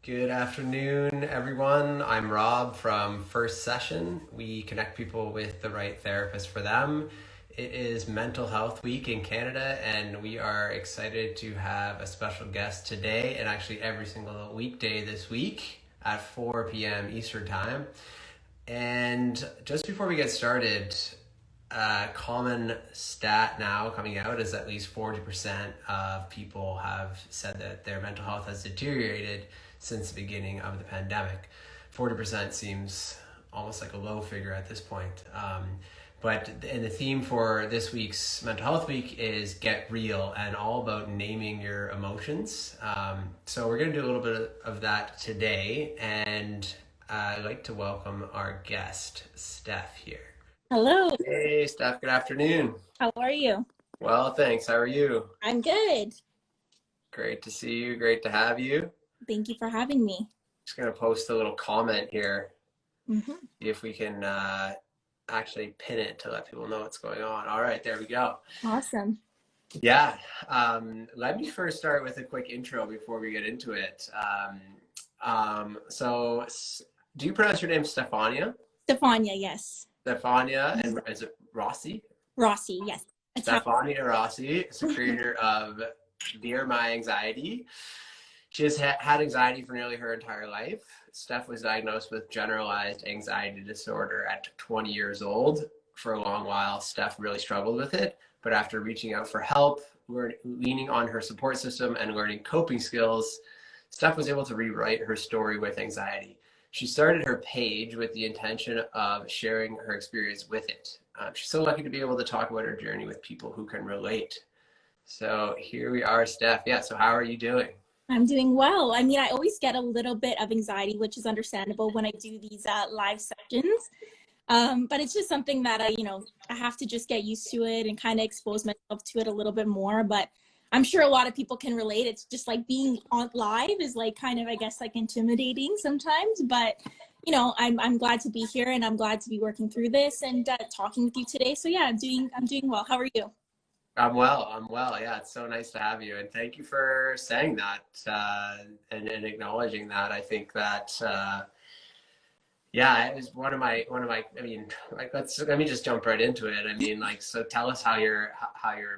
Good afternoon, everyone. I'm Rob from First Session. We connect people with the right therapist for them. It is Mental Health Week in Canada, and we are excited to have a special guest today and actually every single weekday this week at 4 p.m. Eastern Time. And just before we get started, a common stat now coming out is at least 40% of people have said that their mental health has deteriorated since the beginning of the pandemic. 40% seems almost like a low figure at this point. And the theme for this week's Mental Health Week is Get Real and all about naming your emotions. So we're going to do a little bit of that today. And I'd like to welcome our guest, Steph, here. Hello, Hey, Steph, good afternoon. how are you? Well, thanks. How are you? I'm good. Great to see you. Great to have you. Thank you for having me. Just going to post a little comment here, Hmm. see if we can actually pin it to let people know what's going on. All right, there we go. Awesome. Yeah, let me first start with a quick intro before we get into it. Do you pronounce your name Stefania? Stefania, yes. Stefania, and is it Rossi? Rossi, yes. Italian. Stefania Rossi is the creator of dearmyanxiety. She has had anxiety for nearly her entire life. Steph was diagnosed with generalized anxiety disorder at 20 years old. For a long while, Steph really struggled with it, but after reaching out for help, leaning on her support system and learning coping skills, Steph was able to rewrite her story with anxiety. She started her page with the intention of sharing her experience with it. She's so lucky to be able to talk about her journey with people who can relate. So here we are, Steph. Yeah, so how are you doing? I'm doing well. I mean, I always get a little bit of anxiety, which is understandable when I do these live sessions. But it's just something that I have to just get used to it and kind of expose myself to it a little bit more. But I'm sure a lot of people can relate. It's just like being on live is like kind of, I guess, like intimidating sometimes. But I'm glad to be here and I'm glad to be working through this and talking with you today. So yeah, I'm doing well. How are you? I'm well. I'm well. Yeah, it's so nice to have you, and thank you for saying that and acknowledging that. I think that yeah, it was one of my. I mean, like let me just jump right into it. I mean, like, so tell us how your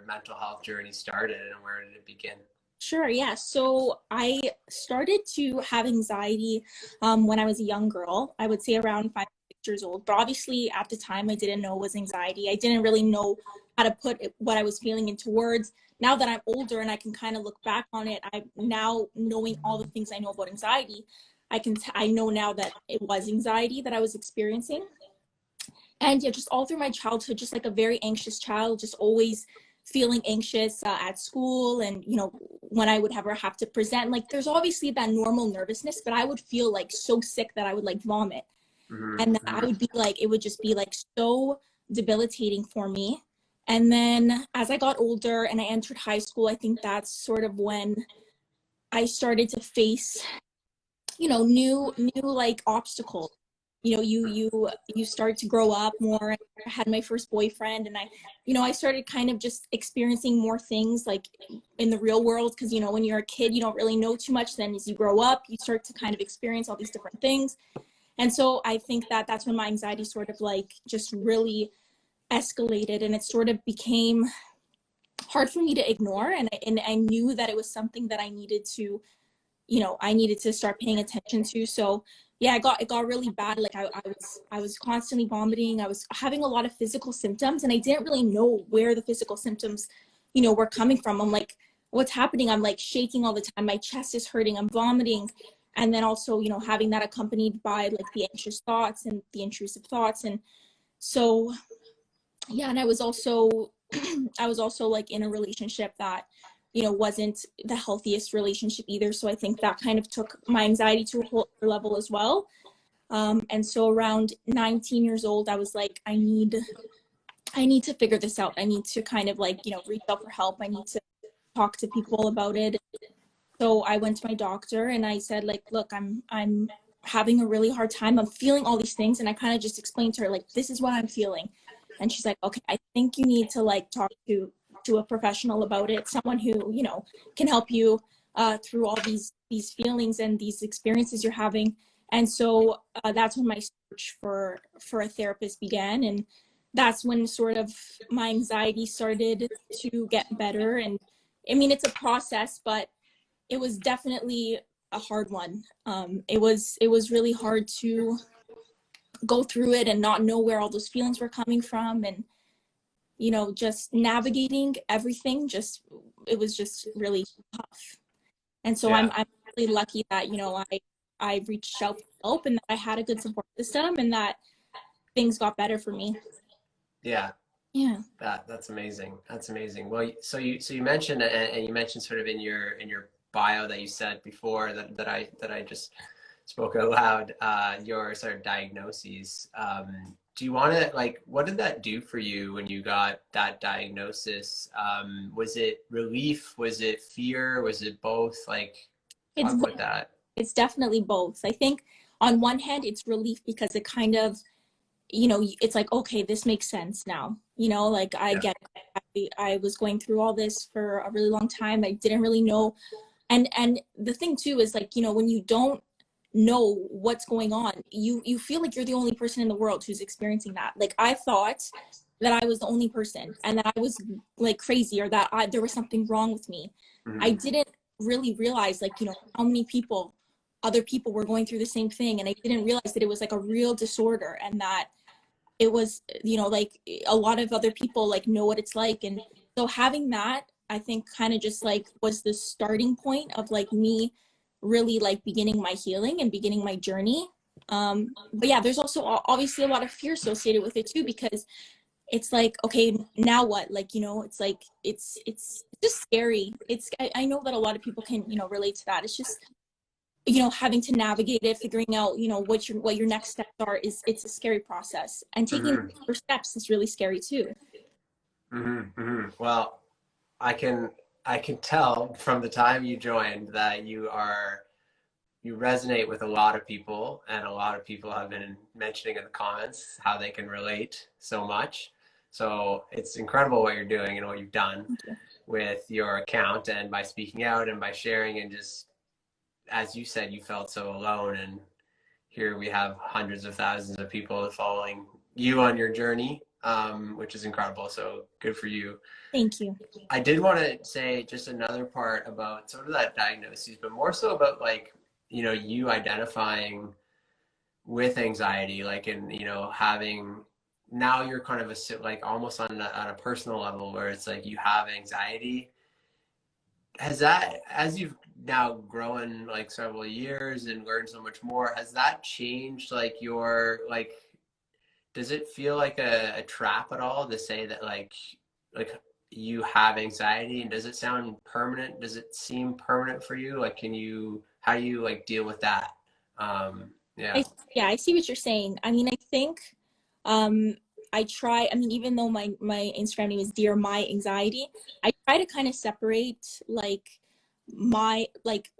mental health journey started and where did it begin? Sure, yeah. So I started to have anxiety when I was a young girl. I would say around 5, 6 years old. But obviously, at the time, I didn't know it was anxiety. I didn't really know how to put what I was feeling into words. Now that I'm older and I can kind of look back on it, I now knowing all the things I know about anxiety, I know now that it was anxiety that I was experiencing. And yeah, just all through my childhood, just like a very anxious child, just always feeling anxious at school. And when I would ever have to present, like there's obviously that normal nervousness, but I would feel like so sick that I would like vomit. And then I would be like, it would just be like so debilitating for me. And then as I got older and I entered high school, I think that's sort of when I started to face new like obstacles. You start to grow up more. I had my first boyfriend, and I started kind of just experiencing more things like in the real world, because when you're a kid you don't really know too much. Then as you grow up you start to kind of experience all these different things. And so I think that that's when my anxiety sort of like just really escalated, and it sort of became hard for me to ignore. And I knew that it was something that I needed to start paying attention to. So yeah, it got really bad. Like I was constantly vomiting. I was having a lot of physical symptoms, and I didn't really know where the physical symptoms, were coming from. I'm like, what's happening? I'm like shaking all the time. My chest is hurting. I'm vomiting. And then also, having that accompanied by like the anxious thoughts and the intrusive thoughts. And so yeah, and I was also like in a relationship that wasn't the healthiest relationship either. So I think that kind of took my anxiety to a whole other level as well. And so around 19 years old, I was like, I need to figure this out. I need to kind of like reach out for help. I need to talk to people about it. So I went to my doctor and I said, like, look, I'm having a really hard time. I'm feeling all these things. And I kind of just explained to her, like, this is what I'm feeling. And she's like, okay, I think you need to like talk to a professional about it, someone who can help you through all these these feelings and these experiences you're having. And so that's when my search for a therapist began, and that's when sort of my anxiety started to get better. And I mean, it's a process, but it was definitely a hard one. It was really hard to go through it and not know where all those feelings were coming from, and just navigating everything. It was just really tough. And so Yeah. I'm really lucky that I reached out for help, and that I had a good support system, and that things got better for me. Yeah. Yeah. That's amazing. That's amazing. Well, so you mentioned, and you mentioned sort of in your bio that you said before that I just spoke out loud, your sort of diagnoses. Do you want to, like, what did that do for you when you got that diagnosis? Was it relief? Was it fear? Was it both? Like, It's talk about that. it's definitely both. I think on one hand it's relief because it kind of, it's like, okay, this makes sense now. Like I Yeah. get it. I was going through all this for a really long time. I didn't really know. And the thing too is, like, when you don't know what's going on, you feel like you're the only person in the world who's experiencing that. Like, I thought that I was the only person, and that I was like crazy, or that there was something wrong with me. I Mhm. didn't really realize, like, how many other people were going through the same thing, and I didn't realize that it was like a real disorder, and that it was, like, a lot of other people like know what it's like. And so having that, I think, kind of just like was the starting point of like me really like beginning my healing and beginning my journey. But yeah, there's also obviously a lot of fear associated with it too, because it's like, okay, now what? Like, it's like it's just scary. I know that a lot of people can relate to that. It's just, having to navigate it, figuring out, what your next steps are, it's a scary process. And taking Mhm. first steps is really scary too. Mhm. Mhm. Well, I can I can tell from the time you joined that you resonate with a lot of people, and a lot of people have been mentioning in the comments how they can relate so much. So it's incredible what you're doing and what you've done Thank you. with your account, and by speaking out and by sharing, and just, as you said, you felt so alone, and here we have hundreds of thousands of people following you on your journey, which is incredible. So good for you. Thank you. I did want to say just another part about sort of that diagnosis, but more so about, like, you identifying with anxiety, like, and, having, now you're kind of like almost on a personal level, where it's like you have anxiety. Has that, as you've now grown like several years and learned so much more, has that changed, like, your, like, does it feel like a trap at all to say that, like you have anxiety, and does it sound permanent? Does it seem permanent for you? Like, how do you, like, deal with that? Yeah. Yeah, I see what you're saying. I mean, I think, I mean, even though my Instagram name is Dear My Anxiety, I try to kind of separate, like, my, like,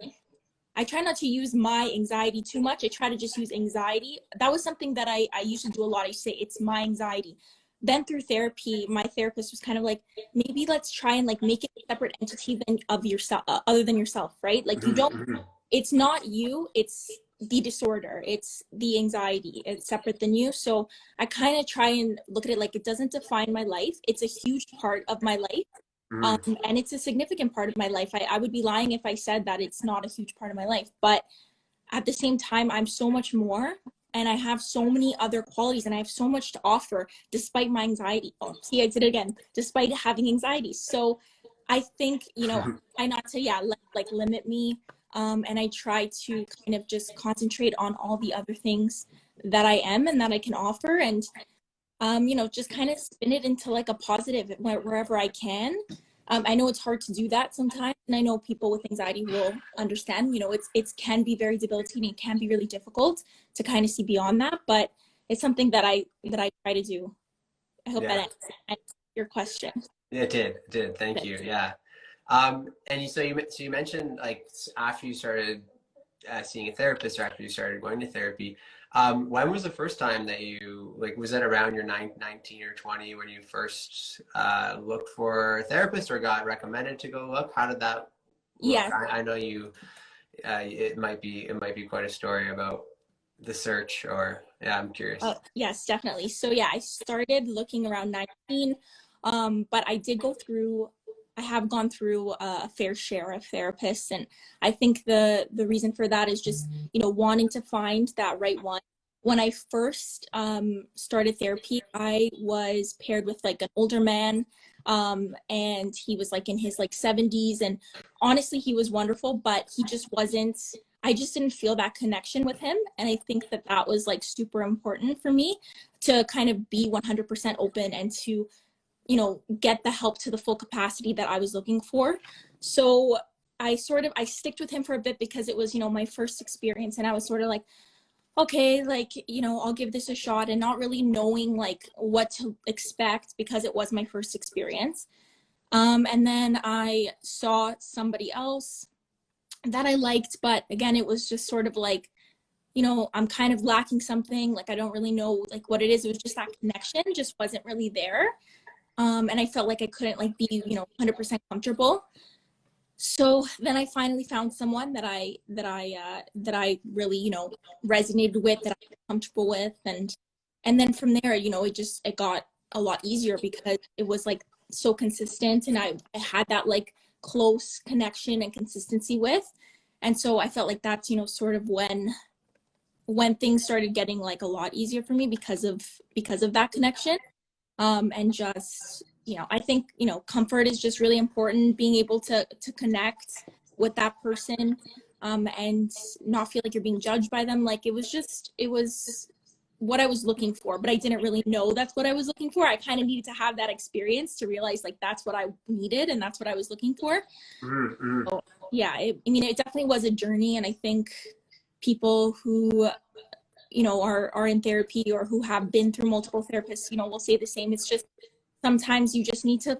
I try not to use my anxiety too much. I try to just use anxiety. That was something that I used to do a lot. I used to say it's my anxiety. Then through therapy, my therapist was kind of like, maybe let's try and like make it a separate entity of yourself, other than yourself, right? Like, you Mhm, don't, mhm, it's not you, it's the disorder, it's the anxiety, it's separate than you. So I kind of try and look at it like, it doesn't define my life. It's a huge part of my life. mhm, And it's a significant part of my life. I would be lying if I said that it's not a huge part of my life. But at the same time, I'm so much more, and I have so many other qualities, and I have so much to offer despite my anxiety. Oh, see, I did it again, despite having anxiety. So I think, I not to, yeah, like limit me. And I try to kind of just concentrate on all the other things that I am and that I can offer. And just kind of spin it into like a positive wherever I can. I know it's hard to do that sometimes, and I know people with anxiety will understand. It can be very debilitating. It can be really difficult to kind of see beyond that, but it's something that I try to do. I hope yeah. that answers your question. Yeah, it did. Thank you. Yeah. And you mentioned, like, after you started seeing a therapist, or after you started going to therapy, when was the first time that you, like, was that around your 19 or 20 when you first looked for a therapist, or got recommended to go look? How did that look? Yeah, I know it might be quite a story about the search, or yeah, I'm curious. Yes, definitely. So yeah, I started looking around 19, but I have gone through a fair share of therapists, and I think the reason for that is just, wanting to find that right one. When I first started therapy, I was paired with like an older man, and he was like in his like 70s, and honestly, he was wonderful, but he just wasn't. I just didn't feel that connection with him. And I think that that was like super important for me to kind of be 100% open and to, get the help to the full capacity that I was looking for. So I sticked with him for a bit because it was, my first experience. And I was sort of like, okay, like, I'll give this a shot, and not really knowing like what to expect because it was my first experience. And then I saw somebody else that I liked, but again, it was just sort of like, I'm kind of lacking something. Like, I don't really know like what it is. It was just that connection just wasn't really there. And I felt like I couldn't like be, 100% comfortable. So then I finally found someone that I really, resonated with, that I was comfortable with. And then from there, it got a lot easier because it was like so consistent, and I had that like close connection and consistency with. And so I felt like that's, sort of when things started getting like a lot easier for me because of that connection. And just, I think, comfort is just really important, being able to connect with that person, and not feel like you're being judged by them. Like, it was what I was looking for, but I didn't really know that's what I was looking for. I kind of needed to have that experience to realize like that's what I needed and that's what I was looking for. Mm-hmm. So yeah, it definitely was a journey. And I think people who, are in therapy or who have been through multiple therapists, will say the same. It's just sometimes you just need to,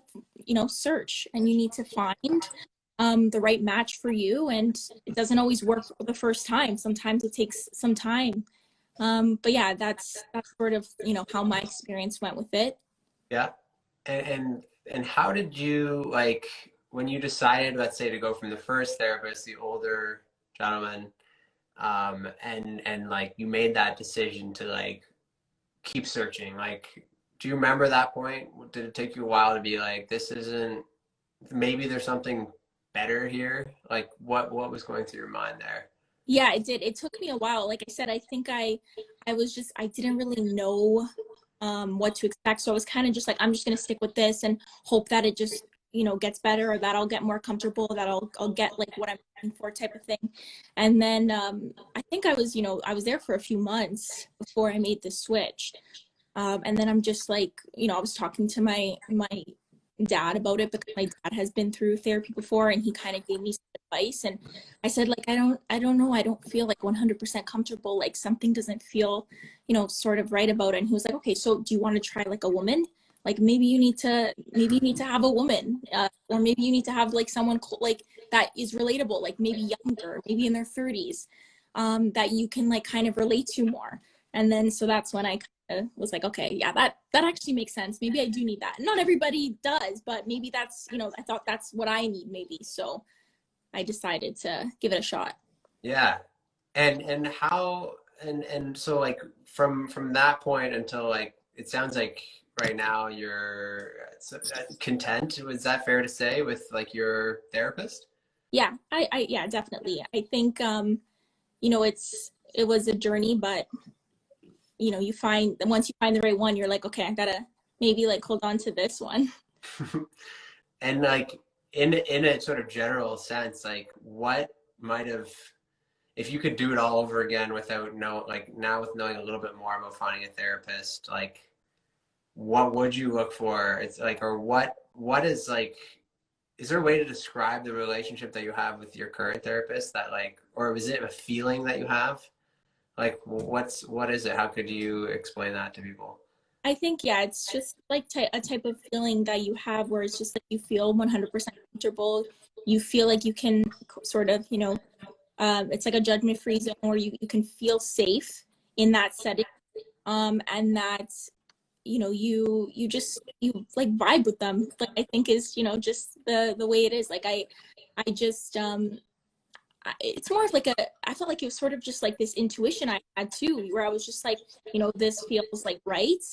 search, and you need to find the right match for you. And it doesn't always work the first time. Sometimes it takes some time. But yeah, that's sort of, how my experience went with it. Yeah. And how did you, like, when you decided, let's say, to go from the first therapist, the older gentleman, and like you made that decision to like keep searching, like, do you remember that point? Did it take you a while to be like, this isn't, maybe there's something better here? Like, what was going through your mind there? Yeah, it did. It took me a while. Like I said, I think I didn't really know what to expect. So I was kind of just like, I'm just gonna stick with this and hope that it just, gets better, or that I'll get more comfortable, that I'll get like what I'm looking for, type of thing. And then I think I was there for a few months before I made the switch. And then I'm just like, I was talking to my dad about it because my dad has been through therapy before, and he kind of gave me some advice. And I said, like, I don't know, I don't feel like 100% comfortable, like something doesn't feel, sort of right about it. And he was like, okay, so do you want to try like a woman? Like, maybe you need to have a woman, or maybe you need to have like someone like that is relatable, like maybe younger, maybe in their 30s, that you can like kind of relate to more. And then so that's when I was like, okay, yeah, that actually makes sense. Maybe I do need that. Not everybody does, but maybe that's, I thought that's what I need, maybe. So I decided to give it a shot. Yeah. And how, and so like from that point until, like, it sounds like right now you're content. Was that fair to say, with like your therapist? Yeah, yeah, definitely. I think, it was a journey, but once you find the right one, you're like, okay, I gotta maybe like hold on to this one. And like in a sort of general sense, like what might have, if you could do it all over again without like now with knowing a little bit more about finding a therapist, like what would you look for? It's like, or what is like, is there a way to describe the relationship that you have with your current therapist, that like, or is it a feeling that you have? Like, what is it? How could you explain that to people? I think, yeah, it's just like a type of feeling that you have where it's just like you feel 100% comfortable. You feel like you can sort of, it's like a judgment free zone where you can feel safe in that setting. And that, you like vibe with them. Like, I think is, just the way it is. Like, I just, it's more of like I felt like it was sort of just like this intuition I had too, where I was just like, this feels like right.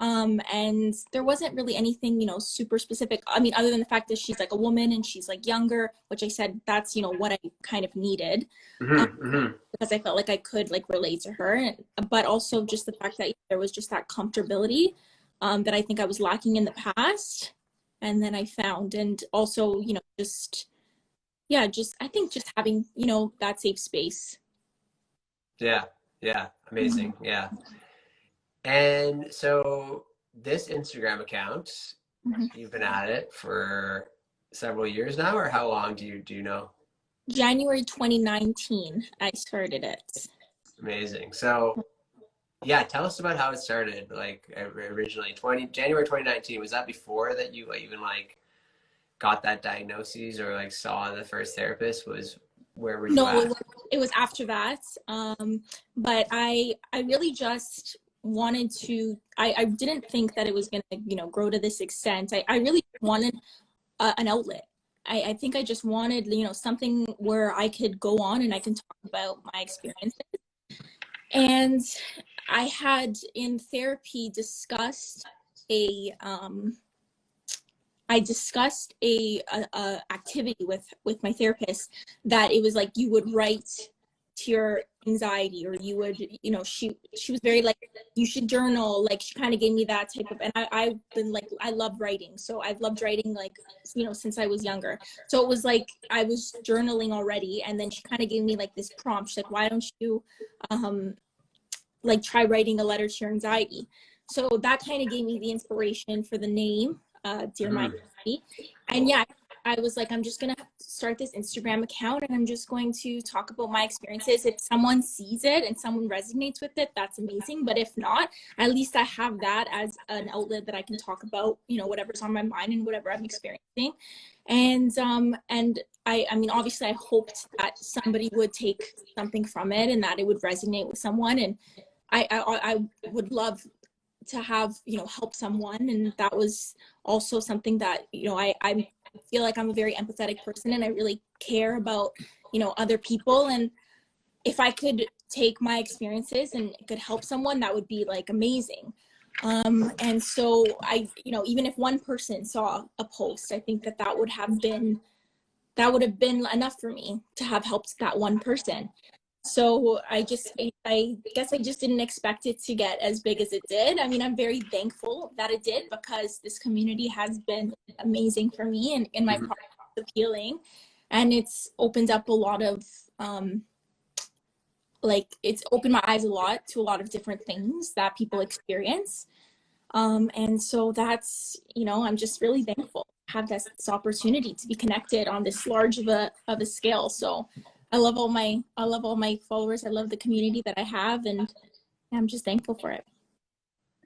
And there wasn't really anything, super specific. I mean, other than the fact that she's like a woman and she's like younger, which I said that's, what I kind of needed. Because I felt like I could like relate to her, but also just the fact that there was just that comfortability that I think I was lacking in the past. And then I found, and also, just, yeah, just, I think just having, that safe space. Yeah, yeah, amazing. Yeah. And so this Instagram account, you've been at it for several years now, or how long do you know? January 2019, I started it. Amazing. So yeah, tell us about how it started. Like originally, January 2019. Was that before that you like, even like got that diagnosis or like saw the first therapist? Was where were you No, at? it was after that. But I really just wanted to. I didn't think that it was gonna grow to this extent. I really wanted an outlet. I think I just wanted something where I could go on and I can talk about my experiences. And I had in therapy discussed a activity with my therapist, that it was like you would write to your anxiety, or you would, she was very like, you should journal. Like she kind of gave me that type of, and I've been like, I love writing. So I've loved writing like, since I was younger. So it was like, I was journaling already. And then she kind of gave me like this prompt. She's like, why don't you, like try writing a letter to your anxiety? So that kind of gave me the inspiration for the name, dearmyanxiety. And yeah, I was like, I'm just gonna start this Instagram account and I'm just going to talk about my experiences. If someone sees it and someone resonates with it, that's amazing. But if not, at least I have that as an outlet that I can talk about, whatever's on my mind and whatever I'm experiencing. And I mean, obviously I hoped that somebody would take something from it and that it would resonate with someone. And I would love to have, help someone. And that was also something that, I feel like I'm a very empathetic person and I really care about, other people. And if I could take my experiences and it could help someone, that would be like amazing. And so I, even if one person saw a post, I think that would have been enough for me to have helped that one person. So I guess I just didn't expect it to get as big as it did. I mean, I'm very thankful that it did, because this community has been amazing for me and in my process of healing. And it's opened up a lot of, it's opened my eyes a lot to a lot of different things that people experience. And so that's, I'm just really thankful to have this opportunity to be connected on this large of a scale. So I love all my followers. I love the community that I have, and I'm just thankful for it.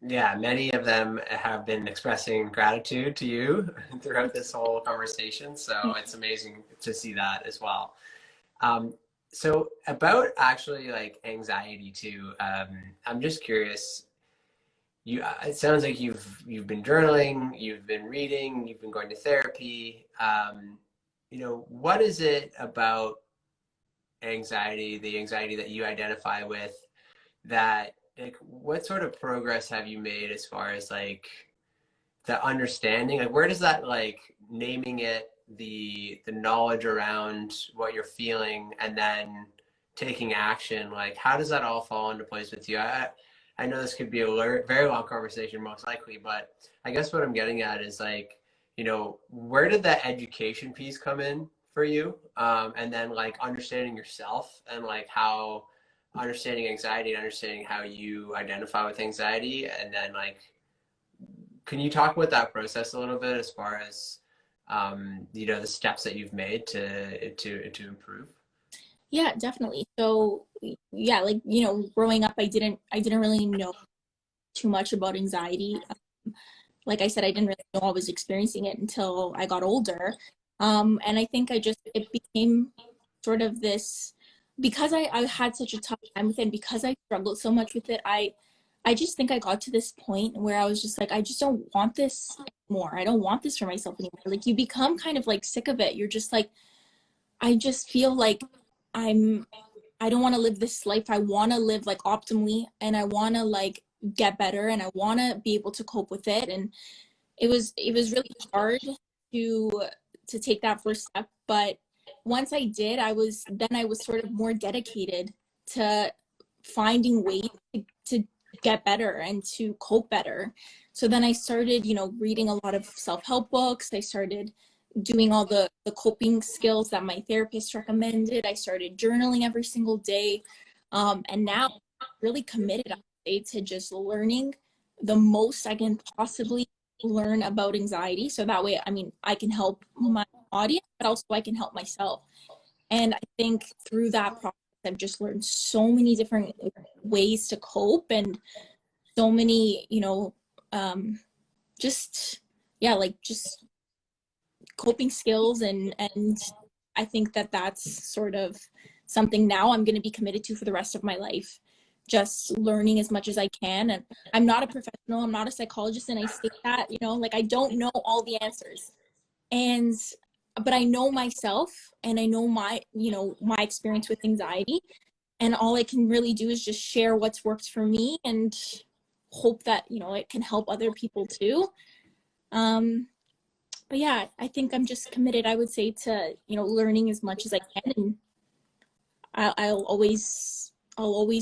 Yeah, many of them have been expressing gratitude to you throughout this whole conversation. So it's amazing to see that as well. So about actually like anxiety too, I'm just curious. It sounds like you've been journaling, you've been reading, you've been going to therapy. What is it about anxiety, the anxiety that you identify with, that like what sort of progress have you made as far as like the understanding, like where does that like naming it, the knowledge around what you're feeling and then taking action, like how does that all fall into place with you? I know this could be a very long conversation most likely, but I guess what I'm getting at is like, where did that education piece come in for you? And then like understanding yourself and like how understanding anxiety and understanding how you identify with anxiety. And then like, can you talk about that process a little bit as far as, the steps that you've made to improve? Yeah, definitely. So yeah, like, growing up, I didn't really know too much about anxiety. Like I said, I didn't really know I was experiencing it until I got older. And I think it became sort of this, because I had such a tough time with it, and because I struggled so much with it, I just think I got to this point where I was just like, I just don't want this anymore. I don't want this for myself anymore. Like you become kind of like sick of it. You're just like, I just feel like I don't want to live this life. I want to live like optimally, and I want to like get better, and I want to be able to cope with it. And it was really hard to take that first step, but once I did, I was sort of more dedicated to finding ways to get better and to cope better. So then I started, reading a lot of self-help books. I started doing all the coping skills that my therapist recommended. I started journaling every single day. And now I'm really committed, I would say, to just learning the most I can possibly learn about anxiety. So that way, I mean, I can help my audience, but also I can help myself. And I think through that process, I've just learned so many different ways to cope, and so many, just, yeah, like just coping skills. And I think that that's sort of something now I'm going to be committed to for the rest of my life, just learning as much as I can. And I'm not a professional, I'm not a psychologist, and I say that, like I don't know all the answers. And but I know myself, and I know my experience with anxiety, and all I can really do is just share what's worked for me and hope that it can help other people too. But yeah, I think I'm just committed, I would say, to learning as much as I can. And I'll always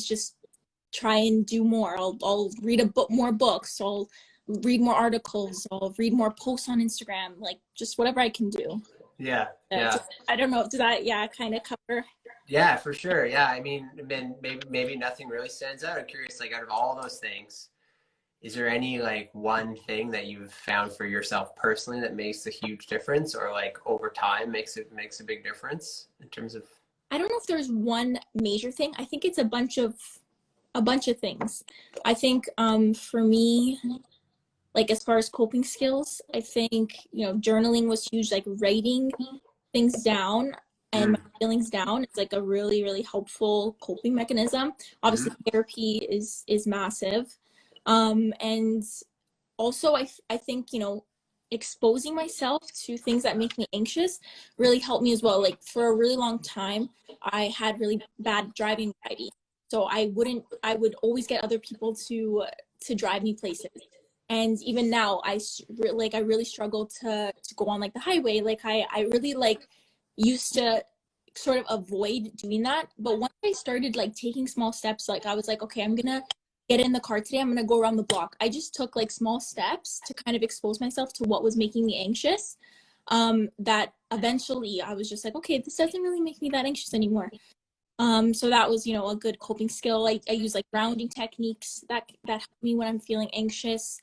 just try and do more. I'll read more books. I'll read more articles. I'll read more posts on Instagram, like just whatever I can do. Yeah. Yeah. I don't know. Does that, kind of cover? Yeah, for sure. Yeah. I mean, maybe nothing really stands out. I'm curious, like out of all those things, is there any like one thing that you've found for yourself personally that makes a huge difference, or like over time makes a big difference in terms of? I don't know if there's one major thing. I think it's a bunch of things. I think for me, like as far as coping skills, I think journaling was huge. Like writing things down and my feelings down, it's like a really, really helpful coping mechanism. Obviously therapy is massive. And also I think exposing myself to things that make me anxious really helped me as well. Like for a really long time I had really bad driving anxiety, so I would always get other people to drive me places. And even now I really struggle to go on like the highway. Like I really like used to sort of avoid doing that, but once I started like taking small steps, like I was like, okay, I'm gonna get in the car today, I'm gonna go around the block. I just took like small steps to kind of expose myself to what was making me anxious. That eventually I was just like, okay, this doesn't really make me that anxious anymore. So that was a good coping skill. I use like grounding techniques that help me when I'm feeling anxious.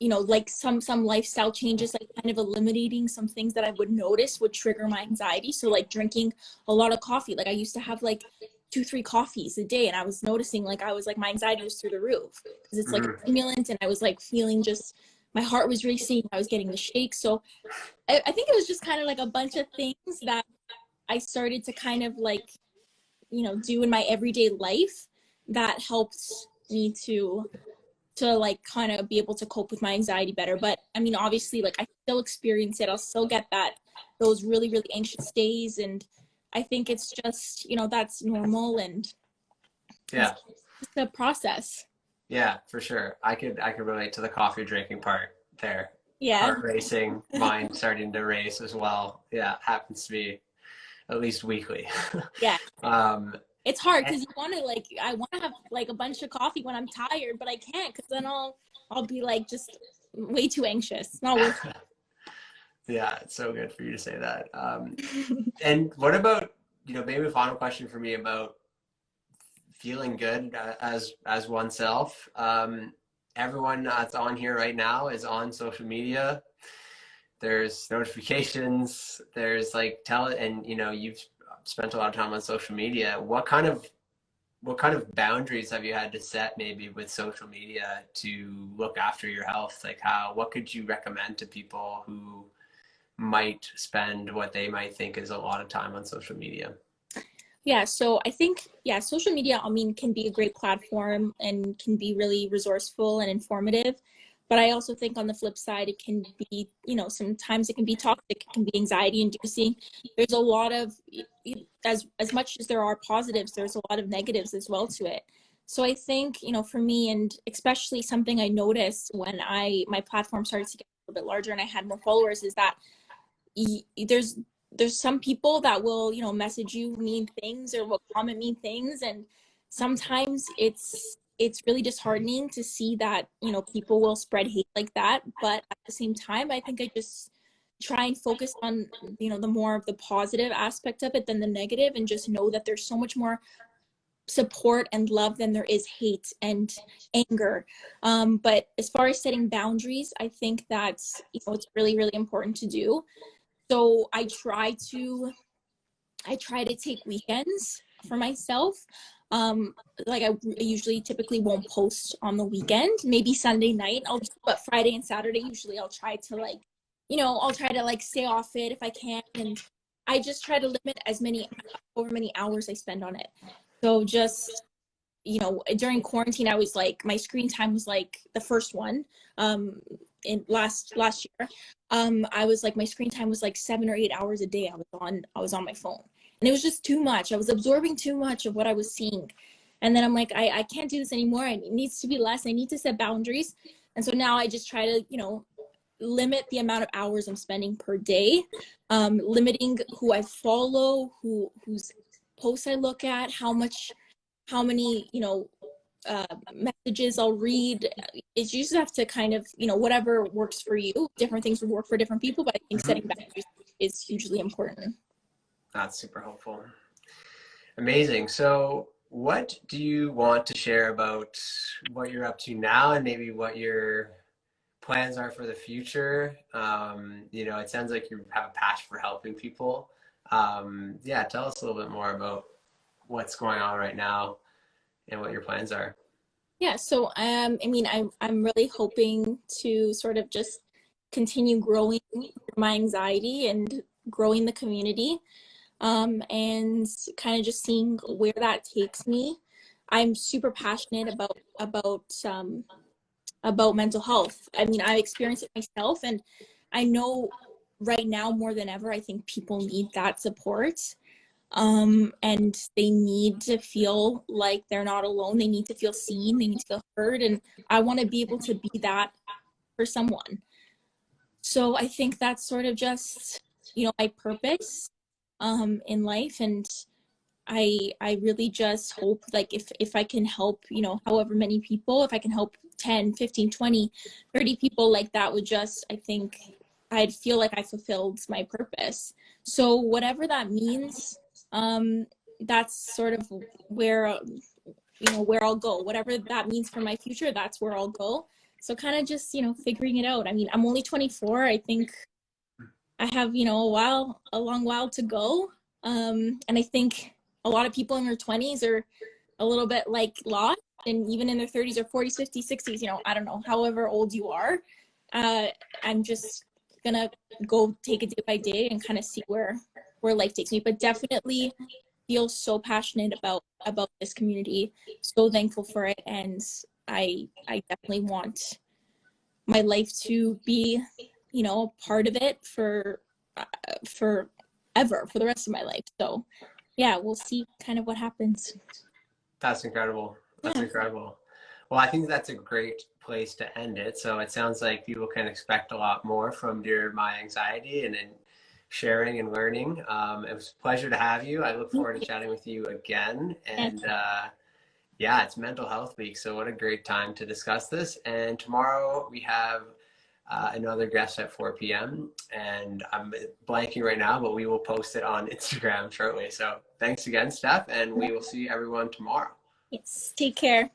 Like some lifestyle changes, like kind of eliminating some things that I would notice would trigger my anxiety. So like drinking a lot of coffee. Like I used to have like 2-3 coffees a day, and I was noticing like my anxiety was through the roof because it's like a stimulant, and I was like feeling just my heart was racing, I was getting the shakes. So I think it was just kind of like a bunch of things that I started to kind of like do in my everyday life that helped me to like kind of be able to cope with my anxiety better. But I mean, obviously, like I still experience it. I'll still get those really, really anxious days. And I think it's just, that's normal, and Yeah, it's a process. yeah, for sure. I could relate to the coffee drinking part there. Yeah. Heart racing, mind starting to race as well. Yeah, happens to me at least weekly. Yeah. It's hard because I want to have like a bunch of coffee when I'm tired, but I can't, because then I'll be like just way too anxious. It's not worth it. Yeah, it's so good for you to say that. And what about, maybe a final question for me about feeling good as oneself. Everyone that's on here right now is on social media. There's notifications, there's like and you've spent a lot of time on social media. What kind of boundaries have you had to set maybe with social media to look after your health? Like what could you recommend to people who might spend what they might think is a lot of time on social media? Yeah, so I think, social media, I mean, can be a great platform and can be really resourceful and informative. But I also think on the flip side, it can be, sometimes it can be toxic, it can be anxiety inducing. There's a lot of, as much as there are positives, there's a lot of negatives as well to it. So I think, for me, and especially something I noticed when my platform started to get a little bit larger and I had more followers, is that there's some people that will, message you mean things or will comment mean things. And sometimes it's really disheartening to see that, people will spread hate like that. But at the same time, I think I just try and focus on, the more of the positive aspect of it than the negative, and just know that there's so much more support and love than there is hate and anger. But as far as setting boundaries, I think that's, it's really, really important to do. So I try to take weekends for myself. Like I usually typically won't post on the weekend, maybe Sunday night, but Friday and Saturday, usually I'll try to stay off it if I can. And I just try to limit however many hours I spend on it. So just, during quarantine, I was like, my screen time was like the first one, in last year. I was like, my screen time was like 7 or 8 hours a day. I was on my phone, and it was just too much. I was absorbing too much of what I was seeing. And then I'm like, I can't do this anymore. It needs to be less. I need to set boundaries. And so now I just try to, limit the amount of hours I'm spending per day, limiting who I follow, whose posts I look at, how many, messages I'll read. Is you just have to kind of, whatever works for you. Different things will work for different people, but I think setting boundaries is hugely important. That's super helpful. Amazing. So what do you want to share about what you're up to now, and maybe what your plans are for the future? It sounds like you have a passion for helping people. Tell us a little bit more about what's going on right now and what your plans are. Yeah, so I'm really hoping to sort of just continue growing my anxiety and growing the community, and kind of just seeing where that takes me. I'm super passionate about mental health. I experience it myself, and I know right now more than ever, I think people need that support. And they need to feel like they're not alone. They need to feel seen. They need to feel heard. And I want to be able to be that for someone. So I think that's sort of just, my purpose, in life. And I really just hope, like, if I can help, however many people, if I can help 10, 15, 20, 30 people, like that would just, I think I'd feel like I fulfilled my purpose. So whatever that means, that's sort of where I'll go. Whatever that means for my future, that's where I'll go. So kind of just, figuring it out. I'm only 24. I think I have, a long while to go. And I think a lot of people in their 20s are a little bit like lost, and even in their 30s or 40s, 50s, 60s, I don't know, however old you are. I'm just gonna go take it day by day and kind of see where life takes me, but definitely feel so passionate about this community, so thankful for it. And I definitely want my life to be, a part of it for forever, for the rest of my life. So yeah, we'll see kind of what happens. That's incredible. That's incredible. Well, I think that's a great place to end it. So it sounds like people can expect a lot more from Dear My Anxiety and sharing and learning. It was a pleasure to have you. I look forward to chatting with you again. And it's Mental Health Week, so what a great time to discuss this. And tomorrow we have another guest at 4 p.m. and I'm blanking right now, but we will post it on Instagram shortly. So thanks again, Steph, and we will see everyone tomorrow. Yes, take care.